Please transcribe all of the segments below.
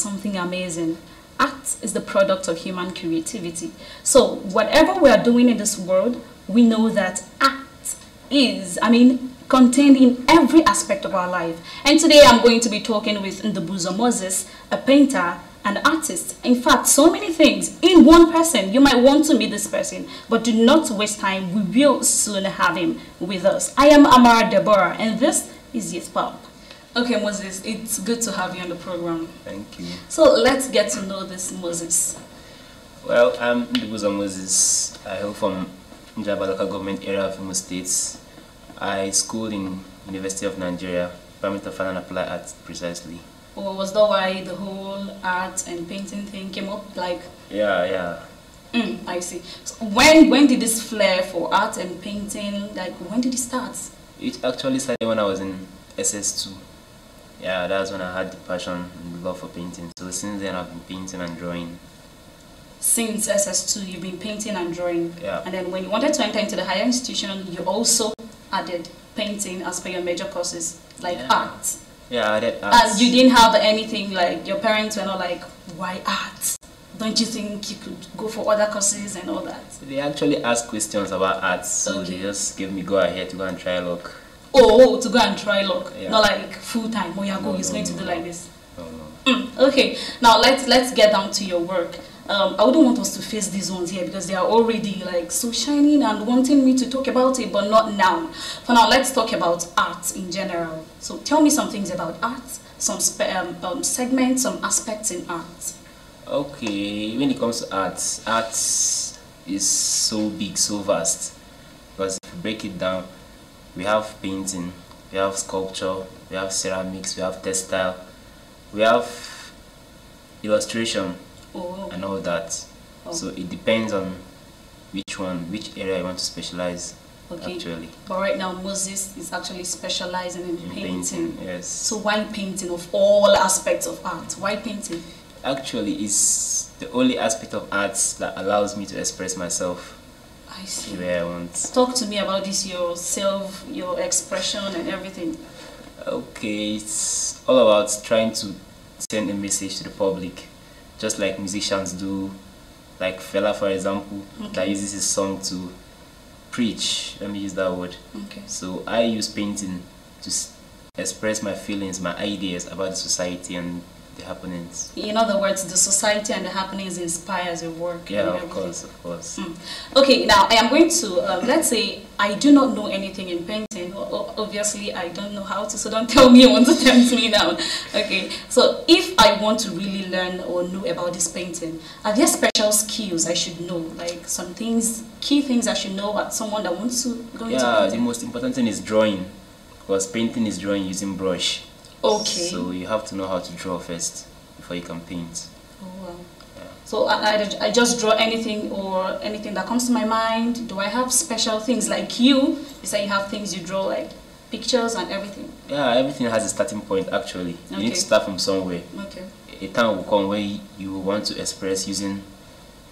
something amazing. Art is the product of human creativity. So whatever we are doing in this world, we know that art is, contained in every aspect of our life. And today I'm going to be talking with Ndubuzo Moses, a painter, an artist. In fact, so many things in one person. You might want to meet this person, but do not waste time. We will soon have him with us. I am Amara Deborah, and this is Youth Pop. Okay, Moses, it's good to have you on the program. Thank you. So let's get to know this Moses. Well, I'm Ndubuzo Moses. I hail from Njaba local government area of Imo State. I schooled in University of Nigeria, Department of Fine and Applied Arts precisely. Or was that why the whole art and painting thing came up? Yeah. I see. So when did this flair for art and painting, when did it start? It actually started when I was in SS2. Yeah, that's when I had the passion and the love for painting. So since then I've been painting and drawing. Since SS2 you've been painting and drawing? Yeah. And then when you wanted to enter into the higher institution, you also added painting as per your major courses, art? Yeah, I did art. As you didn't have anything, your parents were not like, why art? Don't you think you could go for other courses and all that? They actually asked questions about art, so They just gave me go ahead to go and try luck. Oh, to go and try luck. Yeah. Not like full time. He's going to do like this. No. Okay, now let's get down to your work. I wouldn't want us to face these ones here because they are already so shining and wanting me to talk about it, but not now. For now, let's talk about art in general. So tell me some things about art, some segments, some aspects in art. Okay, when it comes to art is so big, so vast. Because if you break it down, we have painting, we have sculpture, we have ceramics, we have textile, we have illustration. And all that. So it depends on which area you want to specialize. Actually. But right now Moses is actually specializing in painting. Yes. So why painting of all aspects of art? Why painting? Actually, it's the only aspect of art that allows me to express myself. I see. Where I want. Talk to me about this, yourself, your expression and everything. Okay, it's all about trying to send a message to the public. Just like musicians do, like Fela, for example, that uses his song to preach. Let me use that word. Okay. So I use painting to express my feelings, my ideas about the society and the happenings. In other words, the society and the happenings inspires your work. Yeah, of course. Okay, now I am going to, let's say I do not know anything in painting. Obviously, I don't know how to, so don't tell me you want to tempt me down. Okay, so if I want to really learn or know about this painting, are there special skills I should know? Like some things, key things I should know about someone that wants to go into painting? Yeah, the most important thing is drawing, because painting is drawing using brush. Okay. So you have to know how to draw first before you can paint. Oh wow. Yeah. So I just draw anything or anything that comes to my mind? Do I have special things like you? You say you have things you draw, like pictures and everything? Yeah, everything has a starting point actually. You need to start from somewhere. Okay. A time will come where you want to express using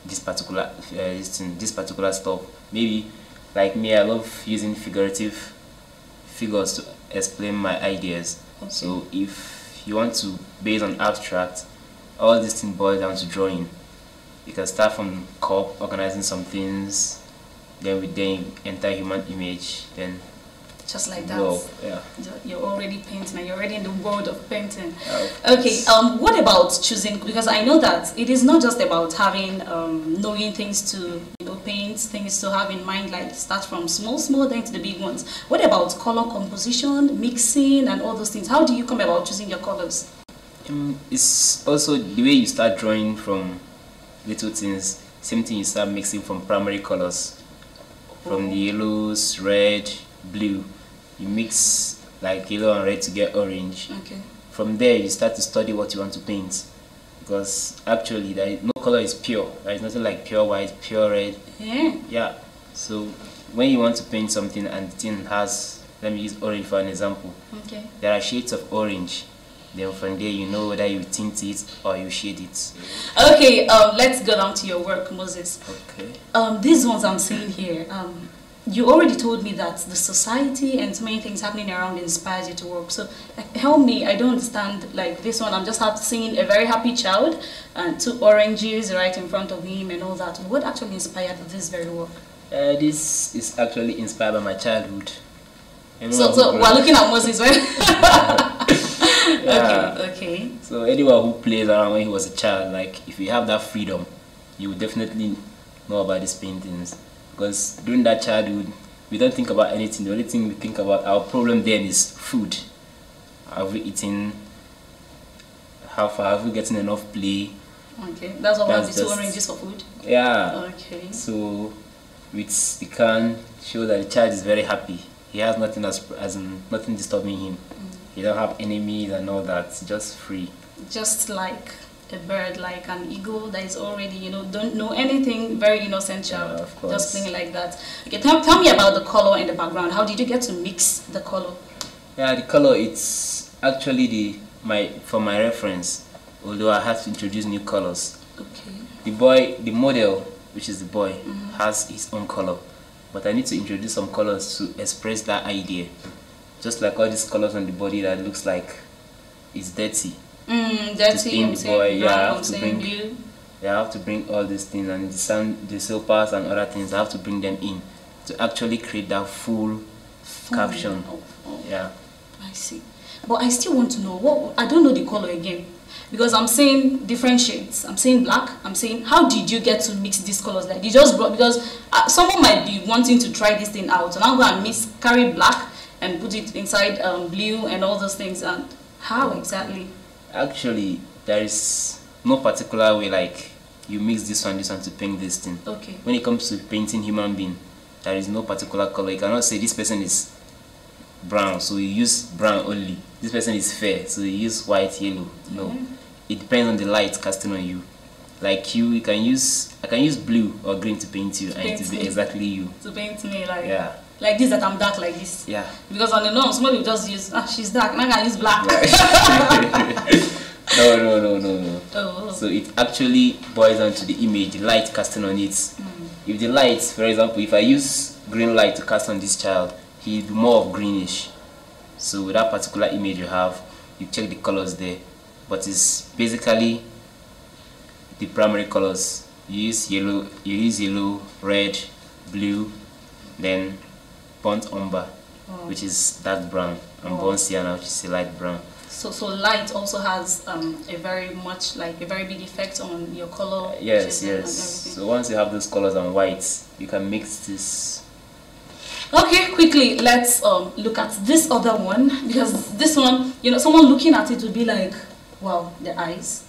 this particular this particular stuff. Maybe like me, I love using figurative figures to explain my ideas. Okay. So if you want to base on abstract, all this thing boils down to drawing. You can start from cup, organizing some things, then we enter human image, then just like that. Well, yeah. You're already painting and you're already in the world of painting. Yeah, okay, what about choosing, because I know that it is not just about having knowing things to paint, things to have in mind, like start from small then to the big ones. What about color composition, mixing and all those things? How do you come about choosing your colors? It's also the way you start drawing from little things. Same thing, you start mixing from primary colors, from the yellows, red, blue. You mix like yellow and red to get orange. Okay. From there you start to study what you want to paint, because actually no color is pure. There is nothing like pure white, pure red. Yeah. So when you want to paint something and the thing has, let me use orange for an example. Okay. There are shades of orange. Then from there you know whether you tint it or you shade it. Okay, let's go down to your work, Moses. Okay. These ones I'm seeing here, you already told me that the society and so many things happening around inspires you to work. So like, help me, I don't understand like this one. I'm just seeing a very happy child and 2 oranges right in front of him and all that. What actually inspired this very work? This is actually inspired by my childhood. So we're looking at Moses, right? Yeah. Okay. So anyone who plays around when he was a child, like if you have that freedom, you will definitely know about these paintings. Because during that childhood, we don't think about anything. The only thing we think about, our problem then is food. Have we eaten? How far have we gotten enough play? Okay, that's what the 2 oranges for food. Yeah. Okay. So it can show that the child is very happy. He has nothing as in nothing disturbing him. He don't have enemies and all that. It's just free. Just like a bird, like an eagle that is already, you know, don't know anything, very innocent child, of course. just playing like that. Okay, tell me about the color in the background. How did you get to mix the color? Yeah, the color, it's actually for my reference, although I had to introduce new colors. Okay. The model, which is the boy, has his own color, but I need to introduce some colors to express that idea. Just like all these colors on the body that looks like it's dirty. Dirty, I'm saying brown, I'm saying blue. Yeah, I have to bring all these things, and the silpers and other things, I have to bring them in to actually create that full caption. Yeah. I see. But I still want to know, I don't know the color again. Because I'm saying different shades. I'm saying black. I'm saying, how did you get to mix these colors? Like, you just brought, because someone might be wanting to try this thing out. And I'm going to carry black and put it inside blue and all those things. And how exactly? Actually, there is no particular way like you mix this one to paint this thing. Okay. When it comes to painting human being, there is no particular color. You cannot say this person is brown, so you use brown only. This person is fair, so you use white, yellow. No. It depends on the light casting on you. Like you, I can use blue or green to paint you, and it will be exactly you. To paint me, like, yeah. Like this, that I'm dark like this. Yeah. Because on the norm, somebody will just use, she's dark, and I can use black. No. Oh. So it actually boils down to the image, the light casting on it. If the light, for example, if I use green light to cast on this child, he'll be more of greenish. So with that particular image you have, you check the colors there. But it's basically the primary colors. You use yellow, red, blue, then burnt umber, which is dark brown, and burnt sienna, which is a light brown. So light also has a very big effect on your color. Yes. So once you have those colors and whites, you can mix this. Okay, quickly let's look at this other one, because this one, you know, someone looking at it would be like, wow, the eyes,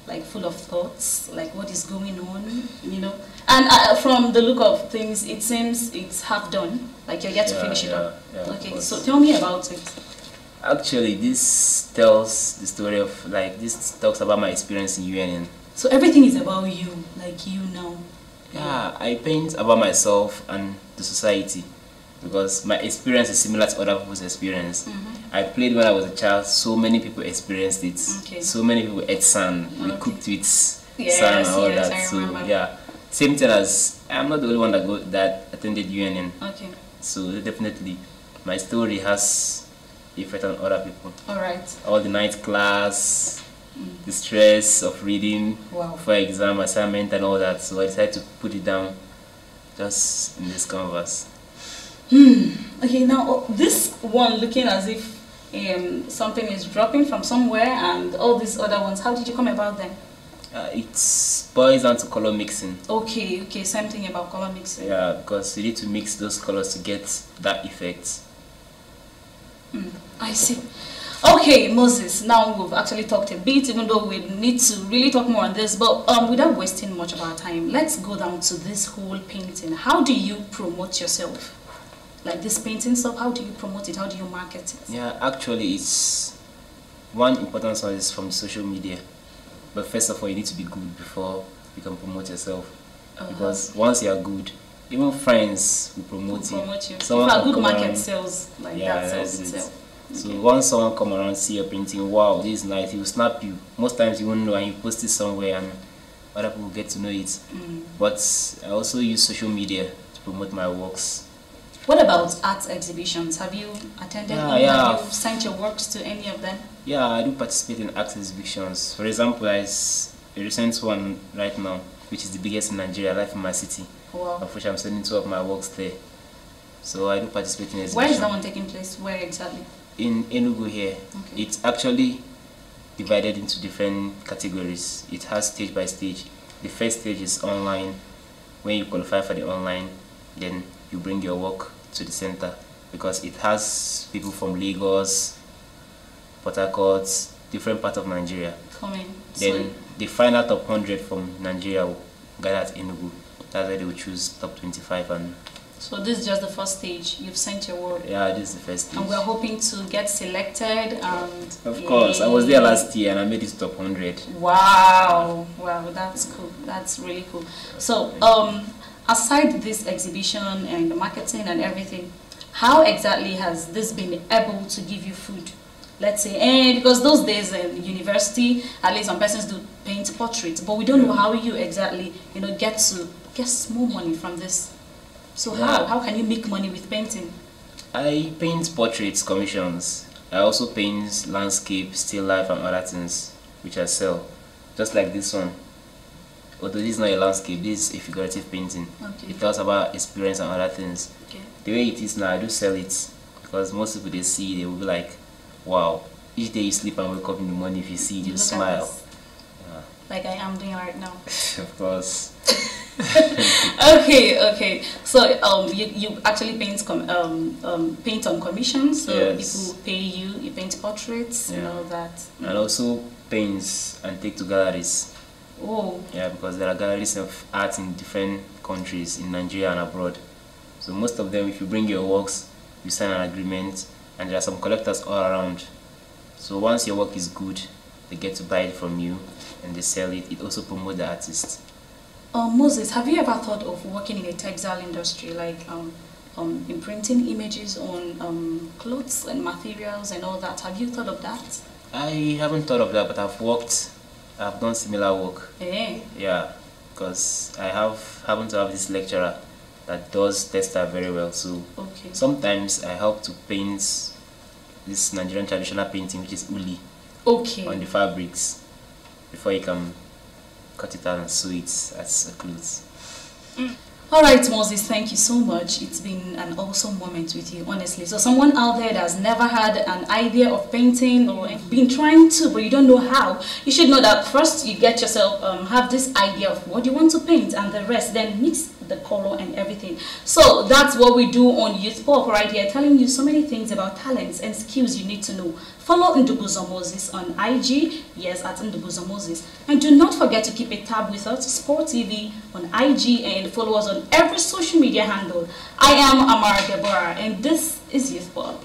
like full of thoughts, like what is going on, you know. And from the look of things, it seems it's half done, like you're yet to finish it up. Okay, so tell me about it. Actually, this tells the story of, like, this talks about my experience in UNN. So everything is about you, like you now. Yeah, I paint about myself and the society, because my experience is similar to other people's experience. I played when I was a child, so many people experienced it. So many people ate sand, we cooked with sand and all that. So yeah, same thing as, I'm not the only one that attended UNN. Okay. So definitely, my story has effect on other people. Alright. All the night class, the stress of reading for exam, assignment and all that. So I decided to put it down just in this canvas. Okay, now this one looking as if something is dropping from somewhere, and all these other ones, how did you come about them? It boils down to color mixing. Okay, same thing about color mixing. Yeah, because you need to mix those colors to get that effect. I see. Okay, Moses, now we've actually talked a bit, even though we need to really talk more on this, but without wasting much of our time, let's go down to this whole painting. How do you promote yourself? Like this painting stuff, how do you promote it? How do you market it? Yeah, actually, it's one important one is from social media. But first of all, you need to be good before you can promote yourself. Because once you are good, even friends will promote you. Someone if a good market sells, like that sells itself. So once someone come around, see your painting, wow, this is nice, he will snap you. Most times you won't know, and you post it somewhere and other people get to know it. But I also use social media to promote my works. What about art exhibitions? Have you attended any? Yeah. Have you sent your works to any of them? Yeah, I do participate in art exhibitions. For example, there's a recent one right now, which is the biggest in Nigeria, Life in My City, Wow. of which I'm sending 2 of my works there. So I do participate in exhibitions. Where is that one taking place? Where exactly? In Enugu here. Okay. It's actually divided into different categories. It has stage by stage. The first stage is online. When you qualify for the online, then you bring your work to the center, because it has people from Lagos, Port Harcourt, different parts of Nigeria. Coming. Then the final top 100 from Nigeria will gather at Enugu. That's where they will choose top 25. And so this is just the first stage. You've sent your work. yeah, this is the first stage. And we're hoping to get selected. And of course, I was there last year and I made it top 100. Wow, wow, that's cool. That's really cool. So, aside this exhibition and the marketing and everything, how exactly has this been able to give you food? Let's say, because those days in university, at least some persons do paint portraits, but we don't know how you exactly, get small money from this. So how can you make money with painting? I paint portraits, commissions. I also paint landscape, still life and other things, which I sell. Just like this one. Although this is not a landscape, this is a figurative painting. Okay. It talks about experience and other things. Okay. The way it is now, I do sell it, because most people they see, they will be like, wow, each day you sleep and wake up in the morning, if you see it, you smile. Yeah. Like I am doing right now. Of course. Okay. So you actually paint paint on commissions. So yes. People pay you. You paint portraits and all that. And also paints and take to galleries. Oh. Yeah, because there are galleries of art in different countries, in Nigeria and abroad. So most of them, if you bring your works, you sign an agreement, and there are some collectors all around. So once your work is good, they get to buy it from you and they sell it. It also promotes the artist. Moses, have you ever thought of working in a textile industry, like imprinting images on clothes and materials and all that? Have you thought of that? I haven't thought of that, but I've done similar work. Eh? Yeah, because I happen to have this lecturer that does textile very well. So okay. Sometimes I help to paint this Nigerian traditional painting, which is uli, okay, on the fabrics before you can cut it out and sew it as clothes. Alright, Moses, thank you so much. It's been an awesome moment with you, honestly. So someone out there that's never had an idea of painting or been trying to, but you don't know how, you should know that first you get yourself, have this idea of what you want to paint, and the rest, then mix the color and everything. So that's what we do on Youth Pop right here, telling you so many things about talents and skills you need to know. Follow Ndubuzo Moses on IG, yes, at Ndubuzo Moses. And do not forget to keep a tab with us, Sport TV on IG, and follow us on every social media handle. I am Amara Deborah, and this is Youth Pop.